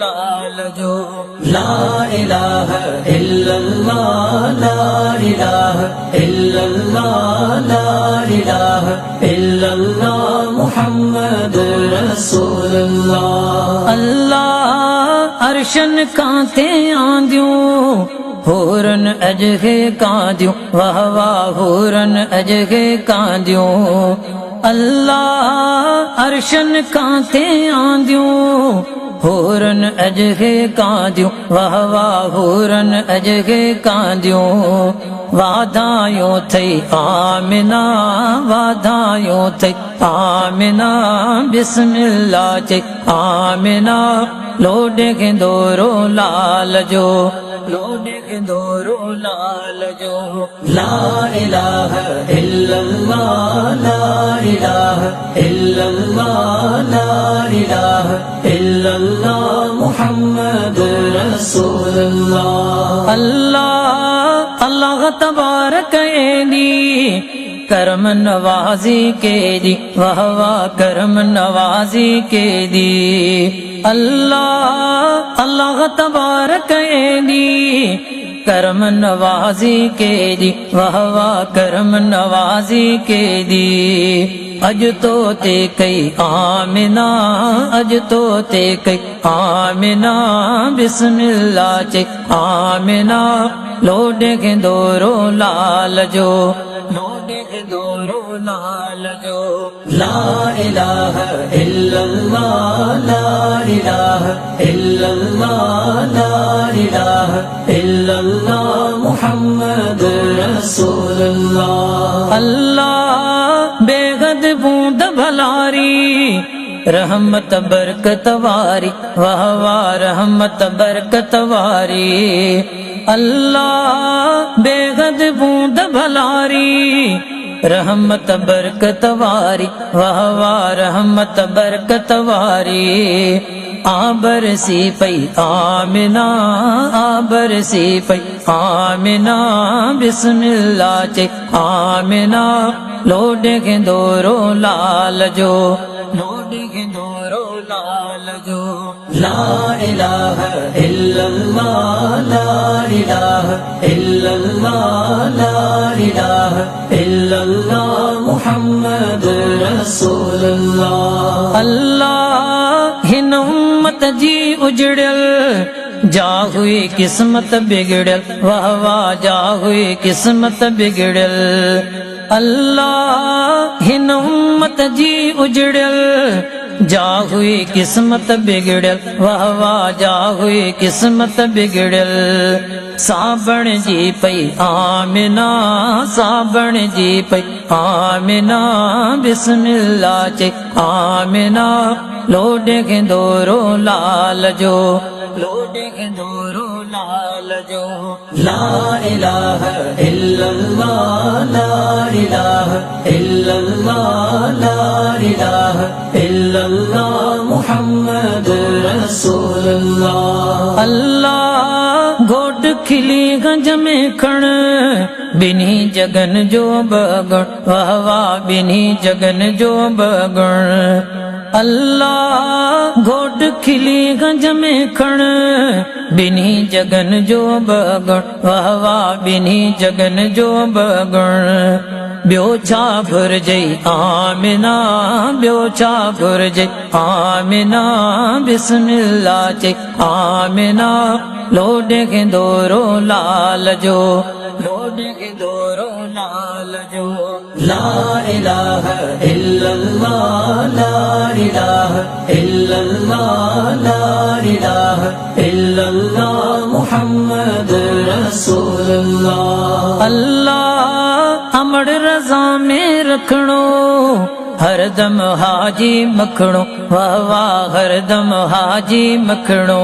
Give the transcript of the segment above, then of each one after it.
लाल जो ला इलाहा इल्लल्लाह ला इलाहा इल्लल्लाह ला इलाहा इल्लल्लाह मुहम्मदुर रसूलुल्लाह। अल्लाह अर्शन कांते आंदियों होरन अजहे कांदियों वाह वाह होरन अजहे कांदियों। अल्लाह अर्शन कांते आंदियों होरन अजहे कांदियों वाह वाह होरन अजहे कांदियों। वादायों थई आमिना वादायों थई आमिना बिस्मिल्लाह चे आमिना लोडे गेंदोरो लाल जो लोडे गेंदोरो लाल जो ला इलाहा इल्लल्लाह ला इलाहा इल्लल्लाह ला इलाहा इल्लल्लाह मुहम्मदुर रसूलुल्लाह। अल्लाह अल्लाह तबारक एदी करम नवाजी के दी वाह वाह करम नवाजी के दी। अल्लाह अल्लाह तबारक एदी करम नवाजी के दी वाह वाह करम नवाजी के दी। अज तो ते कई आमिना अज तो ते कई आमिना बिस्मिल्लाह चे आमिना लोडे गेंदोरो लाल जो लोडे गेंदोरो लाल जो ला इलाहा इल्लल्लाह ला इलाहा इल्लल्लाह ला इलाहा इल्लल्लाह मुहम्मदुर रसूलुल्लाह। अल्लाह बेगद बूंद भलारी रहमत बरकत वारी वाह वाह रहमत बरकत वारी। अल्लाह बेगद बूंद भलारी रहमत बरकत वारी वाह वाह रहमत बरकत वारी। आबर सी पई आमिना आबर सी पई आमिना बिस्मिल्लाह चे आमिना लोडे गेंदोरो लाल जो लोडे गेंदोरो लाल जो ला इलाहा इल्लल्लाह ला इलाहा इल्लल्लाह ला इलाहा इल्लल्लाह मुहम्मदुर रसूलुल्लाह। अल्लाह हिन उम्मत जी उजड़ल जा हुई किस्मत बिगड़ल वाह वाह जा हुई किस्मत बिगड़ल। अल्लाह हिन उम्मत जी उजड़ल जा हुई किस्मत बिगड़ल वाह वाह जा हुई किस्मत बिगड़ल। साबण जी पई आमिना साबण जी पई आमिना बिस्मिल्लाह चे आमिना लोडे गेंदोरो लाल जो लोडे गेंदोरो लाल जो ला इलाहा इल्लल्लाह ला इलाहा इल्लल्लाह ला इलाहा इल्लल्लाह मुहम्मदुर रसूलुल्लाह। अल्लाह घोट खिली गंज में खण बिन्ही जगन जो बगण वाह वाह बिन्ही जगन जो बगण। अल्लाह घोट खिली गंज में खण बिन्ही जगन जो बगण वाह वाह बिन्ही जगन जो बगण। ब्यो छा घुरजई आमिना ब्यो छा घुरजई आमिना बिस्मिल्लाह चे आमिना लोडे गेंदोरो लाल जो लोडे गेंदोरो लाल जो ला इलाहा इल्लल्लाह ला इलाहा इल्लल्लाह ला इलाहा इल्लल्लाह मुहम्मदुर रसूलुल्लाह। अल्लाह अमड़ रज़ा में रखणो हरदम हाजी मखणो वाह वाह हरदम हाजी मखणो।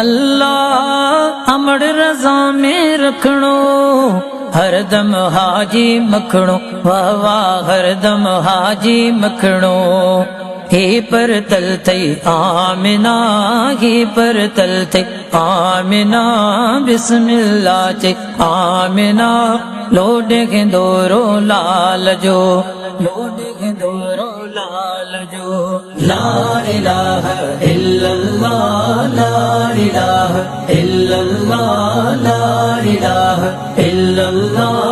अल्लाह अमड़ रज़ा में रखणो हरदम हाजी मखणो वाह वाह हरदम हाजी मखणो। हे पर तल थई आमिना हे पर तल थई आमिना बिस्मिल्लाह चे आमिना लोडे गेंदोरो लाल जो लोडे गेंदोरो लाल जो ला इलाहा इल्लल्लाह इल्लल्लाह ला इलाहा इल्लल्लाह